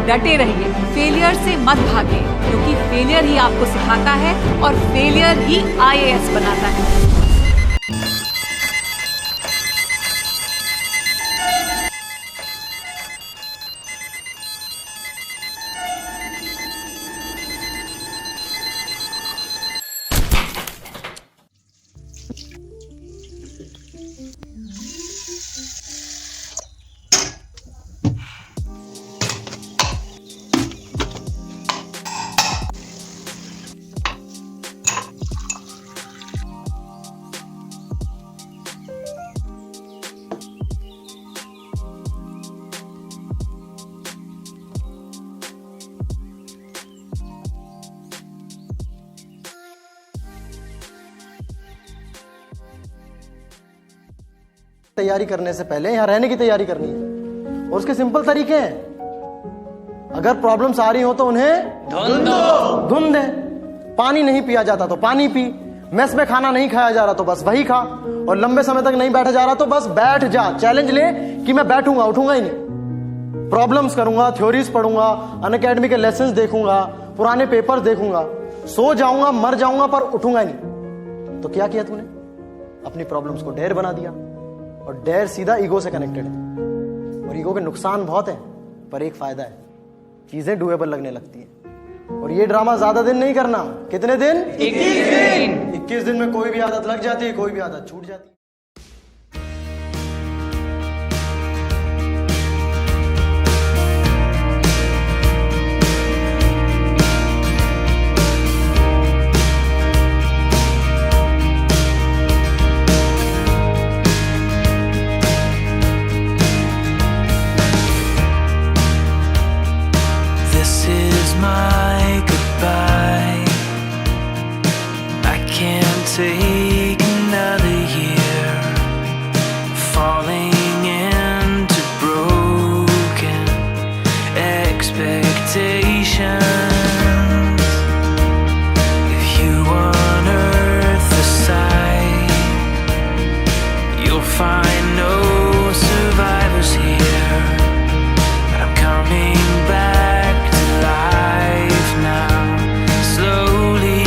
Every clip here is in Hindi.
डटे रहिए, फेलियर से मत भागिए, क्योंकि फेलियर ही आपको सिखाता है और फेलियर ही IAS बनाता है। तैयारी करने से पहले यहाँ रहने की तैयारी करनी है और उसके सिंपल तरीके हैं। अगर प्रॉब्लम्स आ रही हो तो उन्हें धुन दे। पानी नहीं पिया जाता तो पानी पी, मेस में खाना नहीं खाया जा रहा तो बस वही खा, और लंबे समय तक नहीं बैठा जा रहा तो बस बैठ जा। चैलेंज ले कि मैं बैठूंगा, उठूंगा ही नहीं, प्रॉब्लम्स करूंगा, थ्योरीज पढ़ूंगा, अनअकैडमी के लेसन्स देखूंगा, पुराने पेपर्स देखूंगा, सो जाऊंगा, मर जाऊंगा, पर उठूंगा ही नहीं। तो क्या किया तूने? अपनी प्रॉब्लम्स को डेयर बना दिया, और डेयर सीधा ईगो से कनेक्टेड है, और ईगो के नुकसान बहुत है, पर एक फायदा है, चीजें डूएबल लगने लगती है। और ये ड्रामा ज्यादा दिन नहीं करना। कितने दिन? 21 दिन। 21 दिन में कोई भी आदत लग जाती है, कोई भी आदत छूट जाती है। Take another year, falling into broken expectations. If you unearth the site, you'll find no survivors here. I'm coming back to life now, slowly.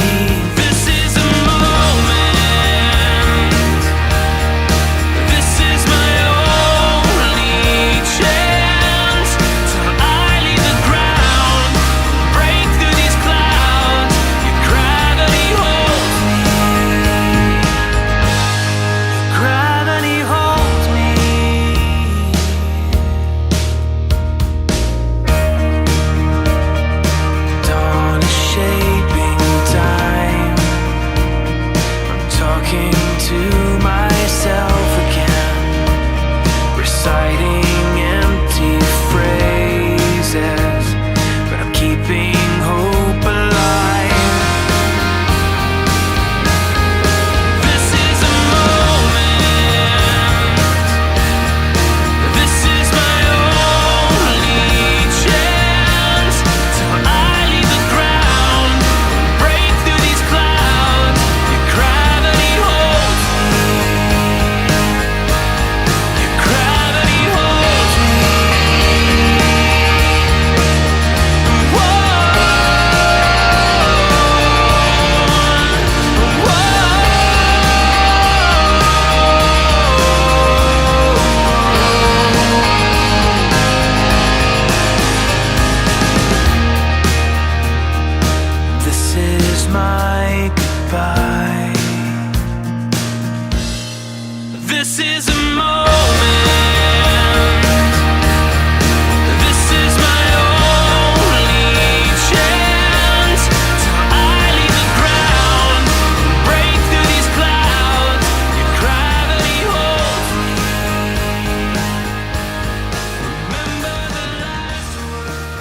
This is a moment. This is my only chance till I leave the ground, break through these clouds. Your gravity holds me. Remember the last word.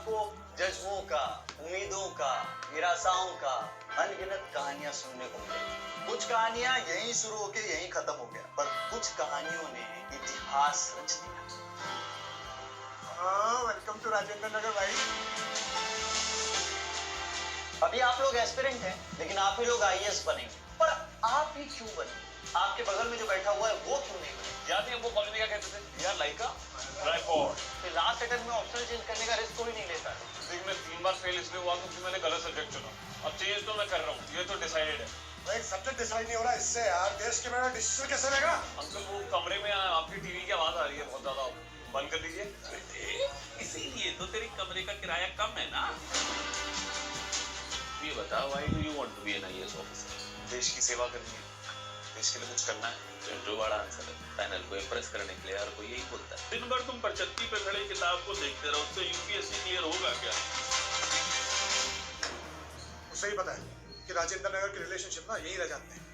आपको जज्बों का, उम्मीदों का, निराशाओं का अनगिनत कहानियां सुनने को मिलेगी। कुछ कहानियां यहीं शुरू होके यहीं खत्म हो गया, पर कुछ कहानियों ने इतिहास रच दिया। वेलकम टू राजेंद्र नगर भाई। अभी आप लोग एस्पिरेंट हैं, लेकिन आप ही लोग आईएएस बनेंगे। पर आप ही क्यों बने? आपके बगल में जो बैठा हुआ है वो क्यों नहीं बने? याद नहीं हमको कॉलेज में क्या कहते थे? यार लाइका ट्राइपॉड। फिर लास्ट अटेम्प्ट में ऑप्शन चेंज करने का रिस्क कोई नहीं लेता है। देख मैं 3 बार फेल इसलिए हुआ क्योंकि मैंने गलत सब्जेक्ट चुना। अब चेंज तो मैं कर रहा हूँ, ये तो डिसाइडेड है। भाई सब्जेक्ट डिसाइड नहीं हो रहा इससे यार, देश के मेरा डिसीजन कैसे लेगा? अंकल वो कमरे में आपकी टीवी की आवाज आ रही है बहुत ज्यादा, बंद कर दीजिए। बेटे इसीलिए तो तेरी कमरे का किराया कम है ना। ये बता, why do you want to be an IAS officer? देश की सेवा करनी है, देश के लिए कुछ करना है। जो बड़ा आंसर है, पैनल को इम्प्रेस करने के लिए हर कोई यही बोलता है। दिन भर तुम परचत्ती पे खड़े किताब को देखते रहो, उससे यूपीएससी क्लियर होगा क्या? उसे ही पता है कि राजेंद्र नगर की रिलेशनशिप ना यही रह जाते हैं।